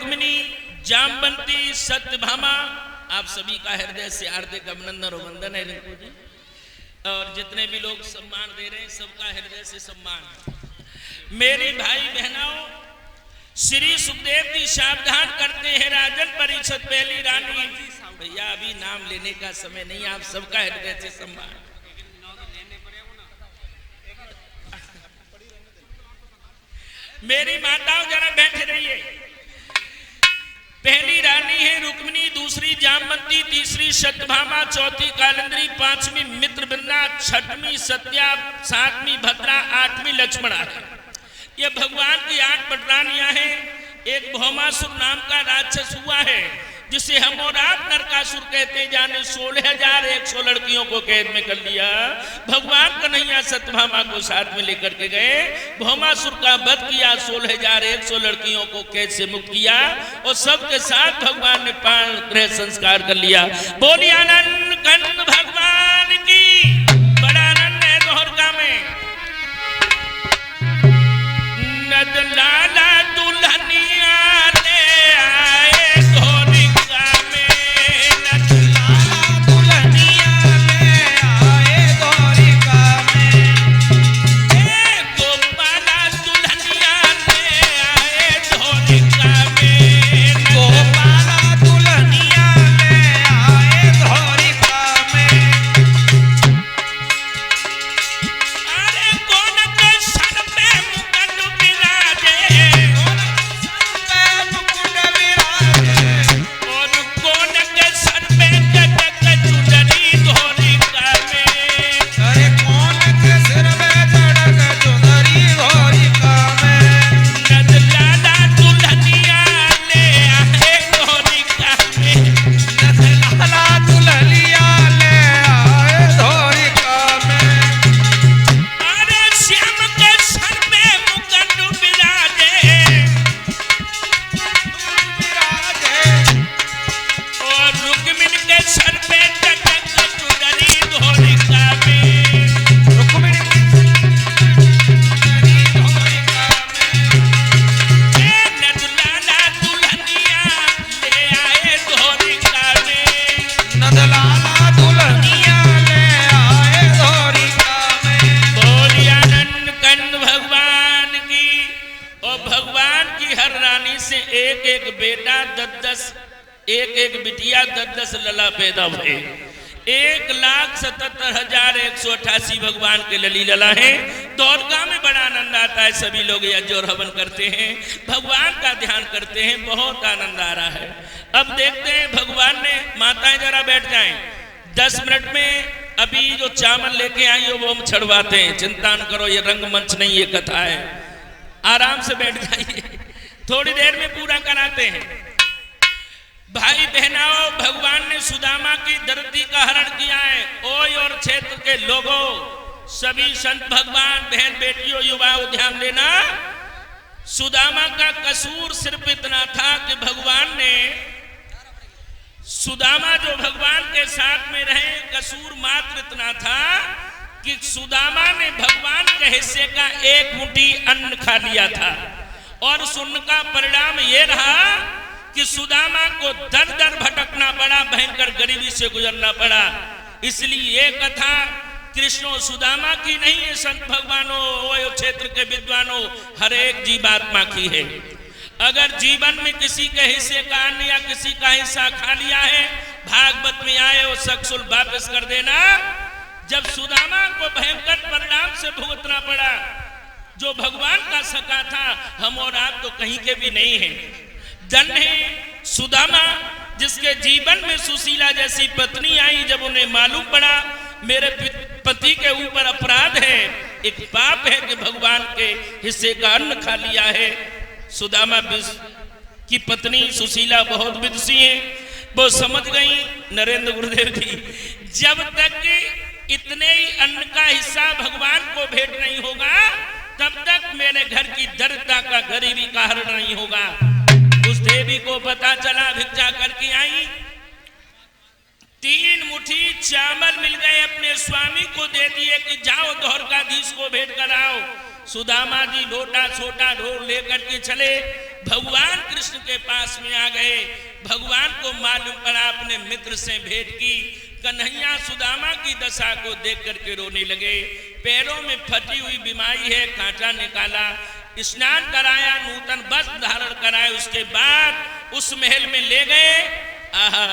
रुक्मिणी, जामवंती, सत्यभामा, आप सभी का हृदय से हार्दिक अभिनंदन और वंदन है रिंकू जी। और जितने भी लोग सम्मान दे रहे हैं सबका हृदय से सम्मान। मेरी भाई बहनों, श्री सुखदेव जी सावधान करते हैं राजन परिषद पहली रानी। भैया अभी नाम लेने का समय नहीं, आप सबका हृदय से सम्मान। मेरी माताओं जरा बैठे रहिए। पहली रानी है रुक्मिणी, दूसरी जामवंती, तीसरी सत्यभामा, चौथी कालिंदी, पांचवी मित्रवृंदा, छठवीं सत्या, सातवीं भद्रा, आठवीं लक्ष्मणा। ये भगवान की 8 पटरानियां हैं। एक भौमासुर नाम का राक्षस हुआ है जिसे हम और आप नरकासुर कहते जाने 16,100 लड़कियों को कैद में कर लिया। भगवान कन्हैया सत्यभामा को साथ में लेकर के गए, भौमासुर का वध किया, 16,100 लड़कियों को कैद से मुक्त किया और सबके साथ भगवान ने प्राण ग्रह संस्कार कर लिया। बोलिए आनंद कंद भगवान की। बड़ा आनंद है द्वारका में। नद लाला दुल्हनिया ले आए द्वारिका में, नद लाला दुल्हनिया ले आए द्वारिका में, गोपाला दुल्हनिया ले आए द्वारिका में, गोपाला दुल्हनिया ले आए द्वारिका में। अरे कौन के सर पे मुकुट विराजे, और कौन के सर पे कटक चुनरी द्वारिका में, अरे कौन के सिर में चढ़क चुनरी द्वारिका में, नद लाला दुल्हनिया ले आए द्वारिका में। नद लाला दुल्हनिया ले आए द्वारिका में। अरे श्याम के सर पे मुकुट विराजे, और रुक्मिणी के सर पे कटक चुनरी द्वारिका में, रुक्मिणी द्वारिका में। नद लाला दुल्हनिया ले आए द्वारिका में। नद लाला दुल्हनिया ले आए द्वारिका में। बोलिए आनंद कंद भगवान की। और भगवान की हर रानी से एक एक बेटा 10-10, एक एक बिटिया 10-10 लला पैदा हुए। 1,77,188 भगवान के लली लला है। द्वारका में बड़ा आनंद आता है, सभी लोग यज्ञ और हवन करते हैं, भगवान का ध्यान करते हैं, बहुत आनंद आ रहा है। अब देखते हैं भगवान ने, माताएं जरा बैठ जाएं, 10 मिनट में अभी जो चावल लेके आई हो वो हम छड़वाते हैं। चिंता न करो, ये रंगमंच नहीं, ये कथा है। आराम से बैठ जाइए, थोड़ी देर में पूरा कराते हैं। भाई बहनाओं, भगवान ने सुदामा की धरती का हरण किया है। ओय और क्षेत्र के लोगों, सभी संत भगवान, बहन बेटियों, युवाओं, ध्यान देना। सुदामा का कसूर सिर्फ इतना था कि भगवान ने, सुदामा जो भगवान के साथ में रहे, कसूर मात्र इतना था कि सुदामा ने भगवान के हिस्से का 1 मुट्ठी अन्न खा लिया था। और सुन्न का परिणाम यह रहा कि सुदामा को दर दर भटकना पड़ा, भयंकर गरीबी से गुजरना पड़ा। इसलिए ये कथा कृष्ण और सुदामा की नहीं है, संत भगवानों, वो क्षेत्र के विद्वानों, हर एक जीवात्मा की है। अगर जीवन में किसी के हिस्से का अन्न या किसी का हिस्सा खा लिया है, भागवत में आए और सकसुल वापस कर देना। जब सुदामा को भयंकर परिणाम से भुगतना पड़ा, जो भगवान का सखा था, हम और आप तो कहीं के भी नहीं हैं। धन्य है सुदामा, जिसके जीवन में सुशीला जैसी पत्नी आई। जब उन्हें मालूम पड़ा मेरे पति के ऊपर अपराध है, एक पाप है कि भगवान के हिस्से का अन्न खा लिया है। सुदामा की पत्नी सुशीला बहुत विदुषी है, वो समझ गई नरेंद्र गुरुदेव जी, जब तक इतने ही अन्न का हिस्सा भगवान को भेंट नहीं होगा, तब तक मेरे घर की दरिद्रता का, गरीबी का हरण नहीं होगा। उस देवी को पता चला, भिक्षा करके आई, 3 मुट्ठी चावल मिल गए, अपने स्वामी को दे दिए कि जाओ द्वारकाधीश को भेंट कर आओ। सुदामा जी लोटा छोटा ढोल लेकर के चले, भगवान कृष्ण के पास में आ गए। भगवान को मालूम पड़ा, अपने मित्र से भेंट की। कन्हैया सुदामा की दशा को देख करके रोने लगे। पैरों में फटी हुई बीमारी है, कांटा निकाला, स्नान कराया, नूतन वस्त्र धारण कराए, उसके बाद उस महल में ले गए। आहा,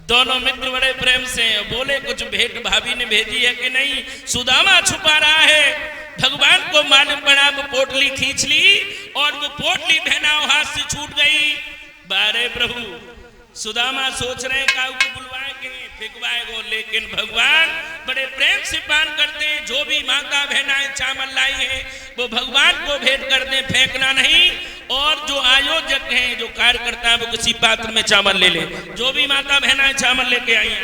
दोनों मित्र बड़े प्रेम से बोले, कुछ भेंट भाभी ने भेजी है कि नहीं? सुदामा छुपा रहा है। भगवान को मालूम पड़ा, वो पोटली खींच ली और वो पोटली बहना हाथ से छूट गई। बारे प्रभु, सुदामा सोच रहे काऊ को बुलवाएंगे, फेंकवाएगो, लेकिन भगवान बड़े प्रेम से पान करते हैं। जो भी माता बहनाएं चावल लाई है वो भगवान को भेंट कर दे, फेंकना नहीं। और जो आयोजक हैं, जो कार्यकर्ता है, वो किसी पात्र में चावल ले ले। जो भी माता बहनाएं चावल लेके आई हैं